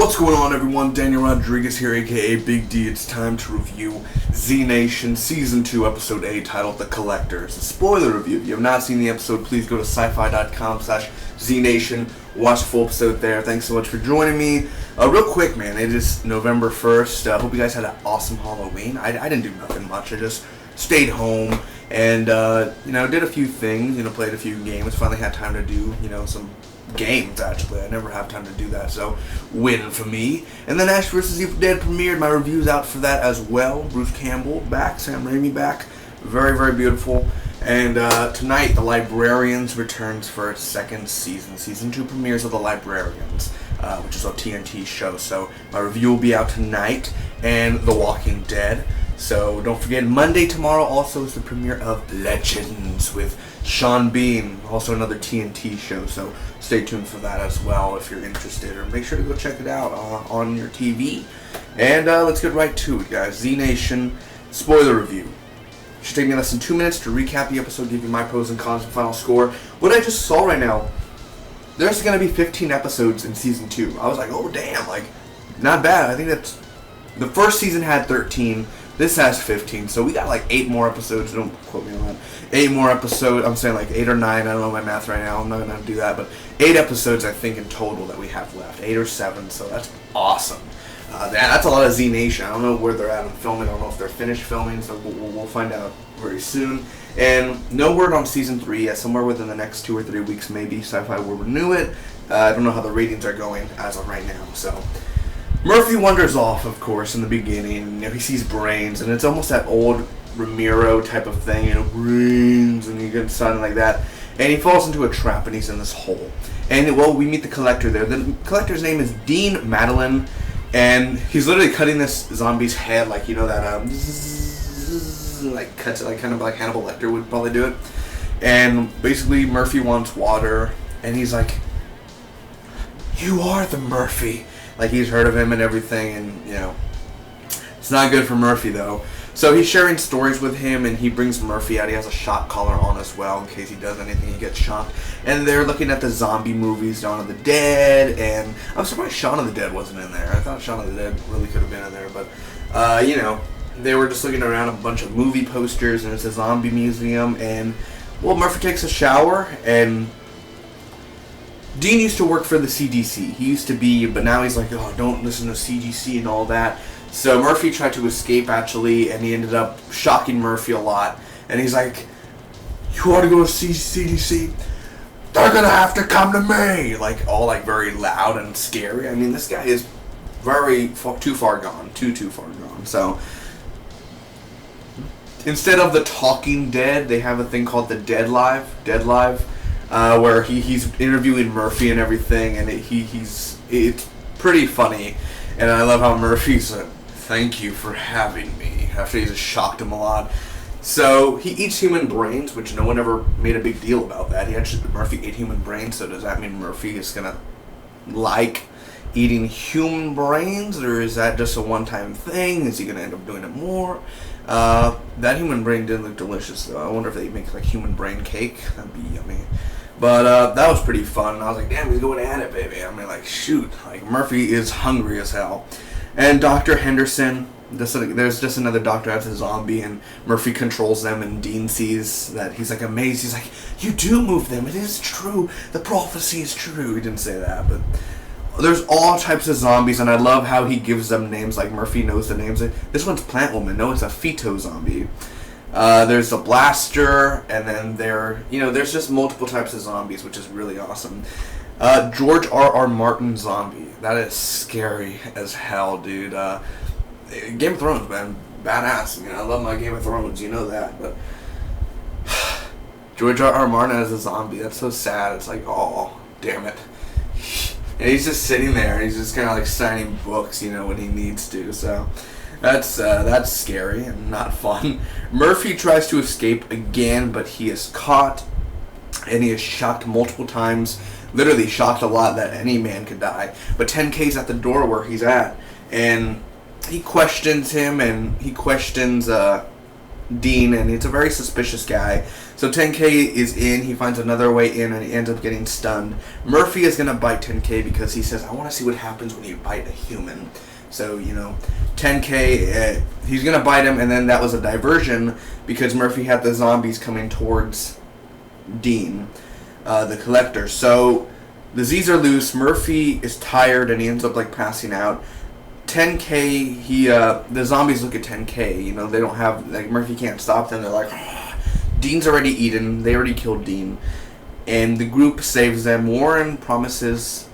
What's going on, everyone? Daniel Rodriguez here, aka Big D. It's time to review Z Nation Season 2, Episode 8, titled The Collectors. A spoiler review. If you have not seen the episode, please go to sci-fi.com/ZNation. Watch the full episode there. Thanks so much for joining me. Real quick, man, it is November 1st. Hope you guys had an awesome Halloween. I didn't do nothing much. I just stayed home and, did a few things, played a few games. Finally had time to do, some games, actually. I never have time to do that, so win for me. And then Ash vs. Evil Dead premiered. My review's out for that as well. Bruce Campbell back, Sam Raimi back. Very, very beautiful. And tonight, The Librarians returns for its second season. Season 2 premieres of The Librarians, which is a TNT show. So my review will be out tonight. And The Walking Dead. So don't forget, Monday tomorrow also is the premiere of Legends with Sean Bean, also another TNT show. So stay tuned for that as well if you're interested, or make sure to go check it out on your TV. And let's get right to it, guys. Z Nation spoiler review. It should take me less than 2 minutes to recap the episode, give you my pros and cons and final score. What I just saw right now, there's going to be 15 episodes in season 2. I was like, oh damn, not bad. I think that's the first season had 13. This has 15, so we got 8 more episodes. Don't quote me on that. 8 more episodes. I'm saying 8 or 9. I don't know my math right now. I'm not going to do that. But 8 episodes, I think, in total that we have left. 8 or 7, so that's awesome. That's a lot of Z Nation. I don't know where they're at in filming. I don't know if they're finished filming, so we'll find out very soon. And no word on Season 3 yet. Somewhere within the next 2 or 3 weeks, maybe, Sci-Fi will renew it. I don't know how the ratings are going as of right now, so Murphy wanders off, of course, in the beginning. He sees brains, and it's almost that old Ramiro type of thing, brains, and you get something like that. And he falls into a trap, and he's in this hole. And, we meet the Collector there. The Collector's name is Dean Madeline, and he's literally cutting this zombie's head, cuts it, kind of like Hannibal Lecter would probably do it. And basically, Murphy wants water, and he's like, "You are the Murphy." He's heard of him and everything, and, it's not good for Murphy, though. So he's sharing stories with him, and he brings Murphy out. He has a shot collar on as well, in case he does anything, he gets shocked. And they're looking at the zombie movies, Dawn of the Dead, and I'm surprised Shaun of the Dead wasn't in there. I thought Shaun of the Dead really could have been in there, but, they were just looking around a bunch of movie posters, and it's a zombie museum, and, Murphy takes a shower, and Dean used to work for the CDC. He used to be, but now he's like, oh, don't listen to CDC and all that. So Murphy tried to escape, actually, and he ended up shocking Murphy a lot. And he's like, you want to go to CDC? They're going to have to come to me! All very loud and scary. I mean, this guy is too far gone. Too far gone. So instead of the Talking Dead, they have a thing called the Dead Live. Where he's interviewing Murphy and everything, and it's pretty funny. And I love how Murphy's like, thank you for having me, after he just shocked him a lot. So he eats human brains, which no one ever made a big deal about that. Murphy ate human brains, so does that mean Murphy is gonna like eating human brains, or is that just a one-time thing? Is he gonna end up doing it more? That human brain did look delicious, though. I wonder if they make human brain cake. That'd be yummy. But that was pretty fun. I was like, damn, he's going at it, baby. I mean, shoot. Murphy is hungry as hell. And Dr. Henderson, there's just another doctor as a zombie, and Murphy controls them, and Dean sees that. He's amazed. He's like, you do move them. It is true. The prophecy is true. He didn't say that, but there's all types of zombies, and I love how he gives them names. Murphy knows the names. This one's Plant Woman. No, it's a Feto zombie. There's a Blaster, and then there's just multiple types of zombies, which is really awesome. George R.R. Martin zombie. That is scary as hell, dude. Game of Thrones, man. Badass. I love my Game of Thrones. You know that, but George R.R. Martin as a zombie. That's so sad. It's oh, damn it. And he's just sitting there, and he's just kind of signing books, when he needs to. So that's scary and not fun. Murphy tries to escape again, but he is caught, and he is shocked multiple times. Literally shocked a lot that any man could die. But 10K's at the door where he's at, and he questions him, and he questions Dean, and it's a very suspicious guy. So 10K is in, he finds another way in, and he ends up getting stunned. Murphy is going to bite 10K because he says, I want to see what happens when you bite a human. So, 10K, he's going to bite him, and then that was a diversion because Murphy had the zombies coming towards Dean, the collector. So the Z's are loose, Murphy is tired, and he ends up passing out. 10K, the zombies look at 10K, they don't have, Murphy can't stop them, they're like, Dean's already eaten, they already killed Dean, and the group saves them. Warren promises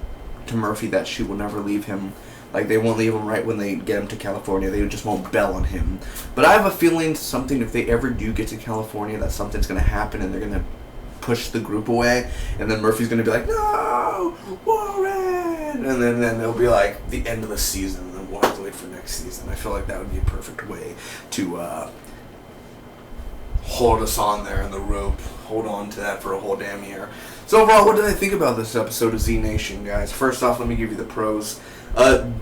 to Murphy that she will never leave him, they won't leave him right when they get him to California, they just won't bail on him. But I have a feeling if they ever do get to California, that something's going to happen, and they're going to push the group away, and then Murphy's going to be like, no, Warren, and then it'll be the end of the season. We'll have to wait for next season. I feel like that would be a perfect way to hold us on there in the rope. Hold on to that for a whole damn year. So overall, what did I think about this episode of Z Nation, guys? First off, let me give you the pros.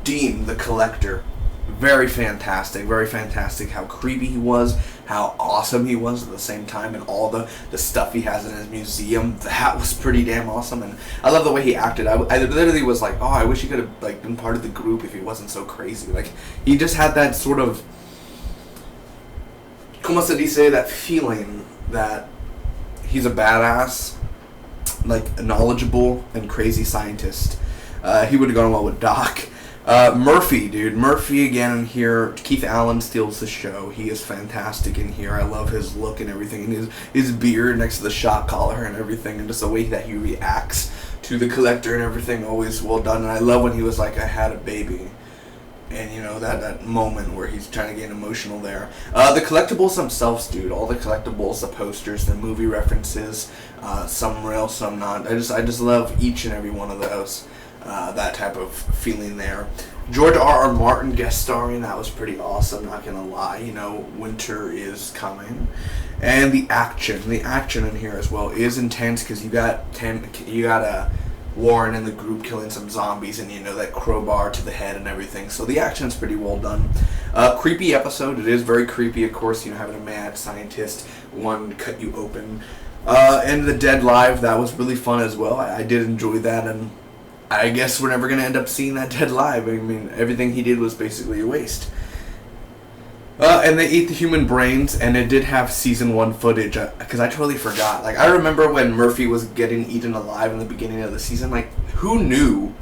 Dean, the collector. Very fantastic how creepy he was, how awesome he was at the same time, and all the stuff he has in his museum. That was pretty damn awesome, and I love the way he acted. I literally was like, oh, I wish he could have been part of the group if he wasn't so crazy. He just had that sort of, como se dice, that feeling that he's a badass, a knowledgeable and crazy scientist. He would have gone well with Doc. Murphy, dude. Murphy again in here. Keith Allen steals the show. He is fantastic in here. I love his look and everything, and his beard next to the shock collar and everything, and just the way that he reacts to the collector and everything, always well done. And I love when he was like, I had a baby. And that moment where he's trying to get emotional there. The collectibles themselves, dude. All the collectibles, the posters, the movie references, some real, some not. I just love each and every one of those. That type of feeling there. George R.R. Martin guest starring, that was pretty awesome, not gonna lie. Winter is coming. And the action in here as well is intense because you got Warren and the group killing some zombies, and that crowbar to the head and everything. So the action's pretty well done. Creepy episode. It is very creepy, of course. Having a mad scientist one cut you open. And the Dead Live, that was really fun as well. I did enjoy that, and I guess we're never going to end up seeing that Dead Live. I mean, everything he did was basically a waste. And they ate the human brains, and it did have season 1 footage, because I totally forgot. I remember when Murphy was getting eaten alive in the beginning of the season. Who knew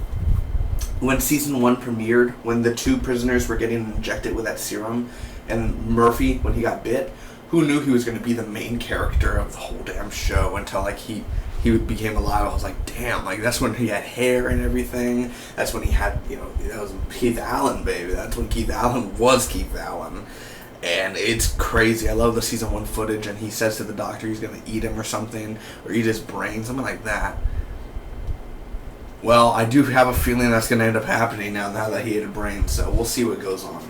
when season 1 premiered, when the 2 prisoners were getting injected with that serum, and Murphy, when he got bit, who knew he was going to be the main character of the whole damn show until he became alive. I was like, damn, that's when he had hair and everything. That's when he had, that was Keith Allen, baby. That's when Keith Allen was Keith Allen. And it's crazy. I love the season 1 footage, and he says to the doctor he's going to eat him or something, or eat his brain, something like that. Well, I do have a feeling that's going to end up happening now that he ate a brain, so we'll see what goes on.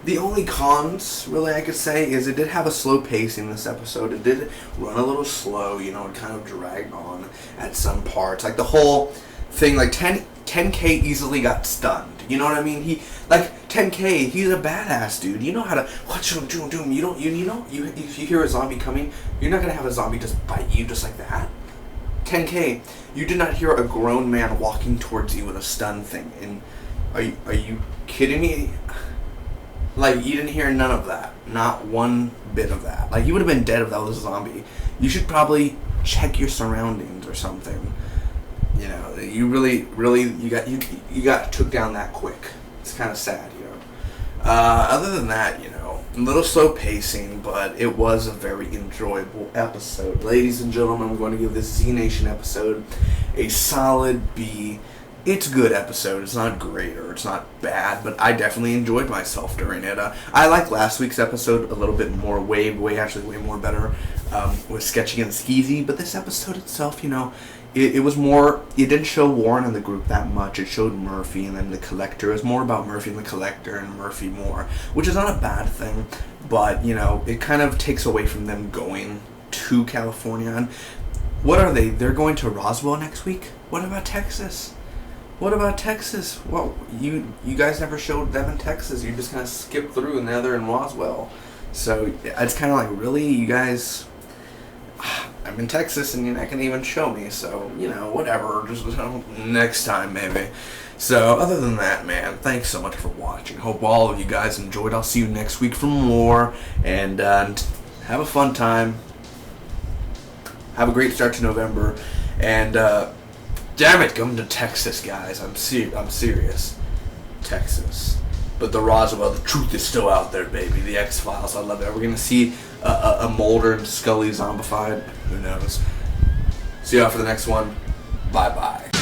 The only cons, really, I could say, is it did have a slow pacing this episode. It did run a little slow, it kind of dragged on at some parts. The whole thing, 10K easily got stunned. You know what I mean? 10K, he's a badass dude. You know how to, you hear a zombie coming, you're not going to have a zombie just bite you just like that. 10K, you did not hear a grown man walking towards you with a stun thing. And are you kidding me? You didn't hear none of that. Not one bit of that. You would have been dead if that was a zombie. You should probably check your surroundings or something. You really, you got took down that quick. It's kind of sad, Other than that, a little slow pacing, but it was a very enjoyable episode. Ladies and gentlemen, I'm going to give this Z Nation episode a solid B. It's a good episode. It's not great or it's not bad, but I definitely enjoyed myself during it. I like last week's episode a little bit more, way more better, with sketchy and skeezy. But this episode itself, it was more. It didn't show Warren and the group that much. It showed Murphy and then the collector. It was more about Murphy and the collector and Murphy more, which is not a bad thing. But it kind of takes away from them going to California. And what are they? They're going to Roswell next week. What about Texas? Well, you guys never showed them in Texas. You just kind of skipped through, and now they're in Roswell. So it's kind of like, really, you guys? I'm in Texas and you're not gonna even show me. So whatever. Just next time maybe. So other than that, man, thanks so much for watching. Hope all of you guys enjoyed. I'll see you next week for more, and have a fun time. Have a great start to November, and damn it, come to Texas, guys. I'm serious. Texas. But the Roswell, the truth is still out there, baby. The X-Files, I love it. Are we going to see a Mulder and Scully zombified? Who knows? See y'all for the next one. Bye-bye.